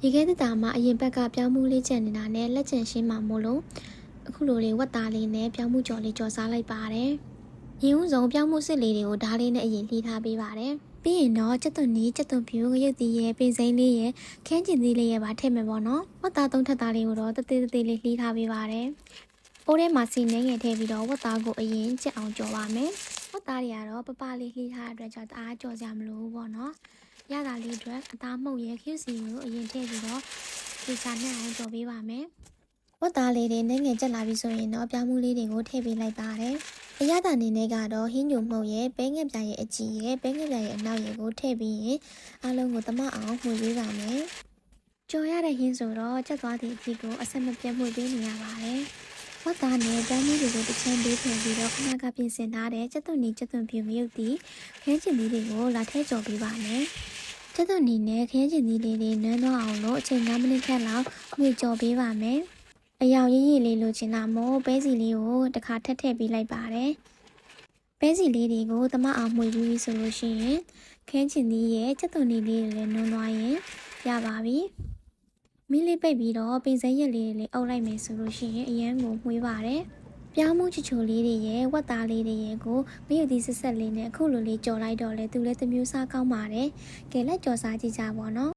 ရေခဲတက်တာမှာအရင်ဘက်ကပြောင်းမှုလေးချက်နေတာနဲ့လက်ကျန်ရှင်းမှာမို့လို့အခုလိုလေးဝတ်သားလေးနဲ့ပြောင်းမှုကြော်လေးကြော်စားလိုက်ပါတယ်။ရင်ဦးဆုံးပြောင်းမှုစစ်လေးတွေကိုဓားလေးနဲ့အရင်လှီးထားပေးပါတယ်။ပြီးရင်တော့ကြက်သွန်နီးကြက်သွန်ဖြူရုပ်သီးရဲ့ပင်စိမ်းလေးရဲ့ခင်းကျင်သီးလေးရဲ့ပါထည့်မယ်ပေါ့နော်။ဝတ်သားသုံးထပ်သားလေးကိုတော့တသေးသေးလေးလှီးထားပေးပါတယ်။ပိုးထဲမှာစီနှဲငယ်ထည့်ပြီးတော့ဝတ်သားကိုအရင်ကြက်အောင်ကြော်ပါမယ်။ဝတ်သားတွေကတော့ပပလေးလှီးထားတဲ့အတွက်ကြောင့်တအားကြော်စရာမလိုဘူးပေါ့နော်။ရတာလေးအတွက်အသားမှုတ်ရဲ့ခင်းစီကိုအရင်ထည့်ပြီးတော့ဒီစားနဲ့အောင်ကြော်ပေးပါမယ်။ဝတ်သားလေးတွေနဲ့ငယ်ကျက်လာပြီဆိုရင်တော့ပြောင်းမှုလေးတွေကိုထည့်ပေးလိုက်ပါတယ်။အရသာအနေနဲ့ကတော့ဟင်းညိုမှုတ်ရဲ့ပဲငက်ပြားရဲ့အကြီးရဲ့ပဲငက်ပြားရဲ့အနောက်ရဲ့ကိုထည့်ပြီးရင်အားလုံးကိုတမအောင်မှုတ်ပေးပါမယ်။ကြော်ရတဲ့ဟင်းဆိုတော့ကျက်သွားသည့်အထိကိုအဆက်မပြတ်မှုတ်ပေးနေရပါတယ်။ဝတ်သားနဲ့ပြောင်းမှုတွေကိုတစ်ချမ်းပေးထည့်ပြီးတော့ခဏကပြင်ဆင်ထားတဲ့ကြက်သွန်နီကြက်သွန်ဖြူမြုပ်သည့်ခင်းချင်သီးတွေကိုလာထည့်ကြော်ပေးပါမယ်။ကျက်သွန်နီနဲ့ခင်းချင်သီးလေးတွေနွမ်းသွားအောင်လို့အချိန်9မိနစ်ခန့်လောက်ငွေကြော်ပေးပါမယ်။အယောင်ရည်ရည်လေးလိုချင်တာမို့ပဲစီလေးကိုတစ်ခါထည့်ပေးလိုက်ပါတယ်။ပဲစီလေးတွေကိုတမအောင်မှွေပြီးဆိုလို့ရှိရင်ခင်းချင်သီးရဲ့ကျက်သွန်နီလေးတွေလည်းနွမ်းသွားရင်ရပါပြီ။မီးလေးပိတ်ပြီးတော့ပင်စိမ်းရက်လေးတွေအုပ်လိုက်မယ်ဆိုလို့ရှိရင်အရန်ကိုမှွေးပါတယ်။ပြောင်းမှုချချိုလေးတွေရဲ့ဝတ်သားလေးတွေရဲ့ကိုမရုပ်သီးဆက်ဆက်လေးနဲ့အခုလိုလေးကြော်လိုက်တော့လေသူလည်းတစ်မျိုးစားကောင်းပါတယ်။ကဲလက်ကြော်စားကြည့်ကြပါတော့။